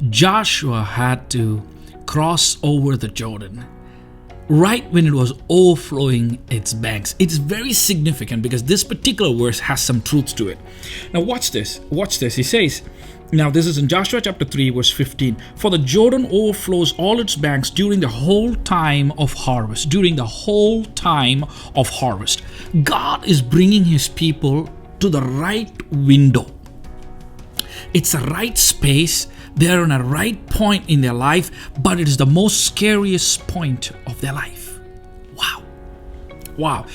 Joshua had to cross over the Jordan right when it was overflowing its banks. It's very significant because this particular verse has some truth to it. Now watch this. He says, now this is in Joshua chapter 3 verse 15. For the Jordan overflows all its banks during the whole time of harvest. During the whole time of harvest. God is bringing his people to the right window. It's a right space. They're in a right point in their life, but it is the most scariest point of their life. Wow.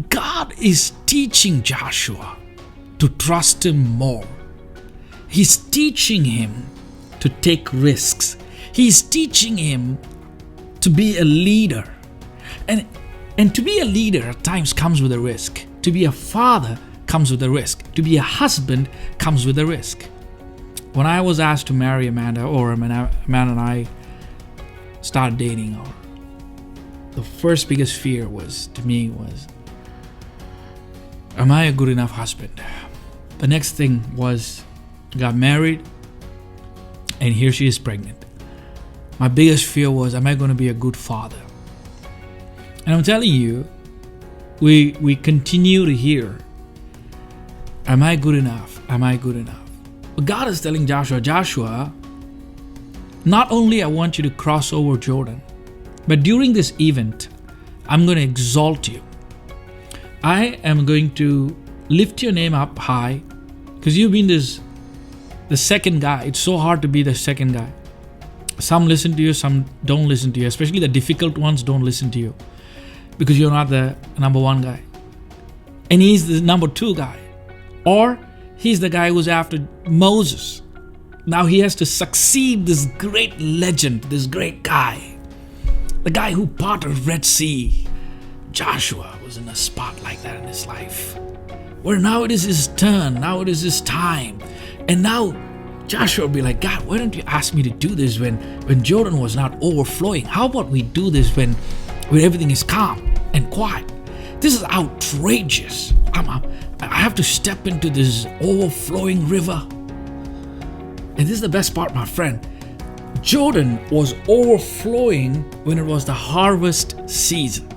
God is teaching Joshua to trust him more. He's teaching him to take risks. He's teaching him to be a leader. And to be a leader at times comes with a risk. To be a father comes with a risk. To be a husband comes with a risk. When I was asked to marry Amanda, or Amanda and I started dating, the first biggest fear was, am I a good enough husband? The next thing was, got married, and here she is pregnant. My biggest fear was, am I going to be a good father? And I'm telling you, we continue to hear, am I good enough? Am I good enough? But God is telling Joshua, not only I want you to cross over Jordan, but during this event, I'm going to exalt you. I am going to lift your name up high, because you've been the second guy. It's so hard to be the second guy. Some listen to you, some don't listen to you. Especially the difficult ones don't listen to you, because you're not the number one guy. And he's the number two guy. Or he's the guy who's after Moses. Now he has to succeed this great legend, this great guy. The guy who parted Red Sea. Joshua was in a spot like that in his life, where now it is his turn, now it is his time. And now Joshua will be like, God, why don't you ask me to do this when Jordan was not overflowing? How about we do this when everything is calm and quiet? This is outrageous. I have to step into this overflowing river. And this is the best part, my friend. Jordan was overflowing when it was the harvest season.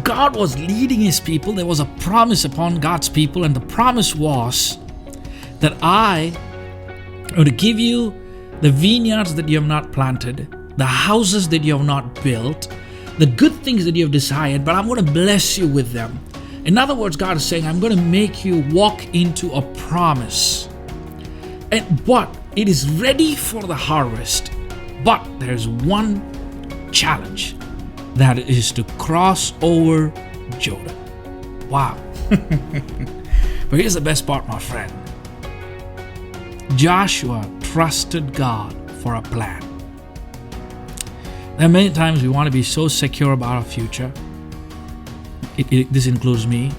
God was leading his people. There was a promise upon God's people, and the promise was that I am going to give you the vineyards that you have not planted, the houses that you have not built, the good things that you have desired, but I'm going to bless you with them. In other words, God is saying, I'm going to make you walk into a promise. But it is ready for the harvest. But there's one challenge. That is to cross over Jordan. Wow. But here's the best part, my friend. Joshua trusted God for a plan. There are many times we want to be so secure about our future. This includes me,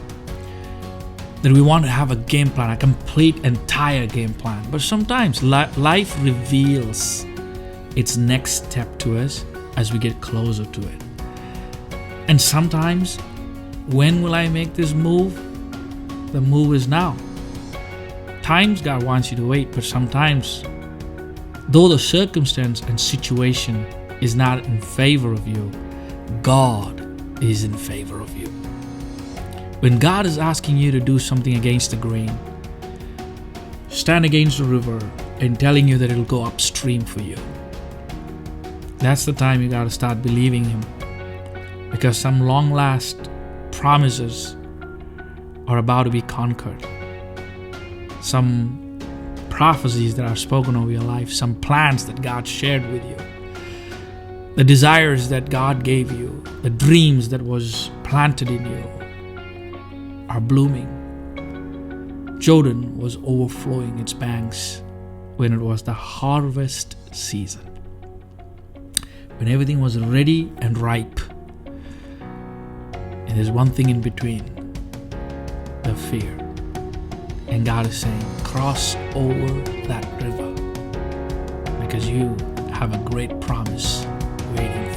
that we want to have a game plan, a complete, entire game plan. But sometimes life reveals its next step to us as we get closer to it. And sometimes, when will I make this move? The move is now. Times God wants you to wait, but sometimes, though the circumstance and situation is not in favor of you, God is in favor of you. When God is asking you to do something against the grain, stand against the river and telling you that it'll go upstream for you, that's the time you got to start believing him. Because some long-last promises are about to be conquered. Some prophecies that are spoken over your life, some plans that God shared with you, the desires that God gave you, the dreams that was planted in you are blooming. Jordan was overflowing its banks when it was the harvest season. When everything was ready and ripe. And there's one thing in between, the fear. And God is saying, cross over that river, because you have a great promise waiting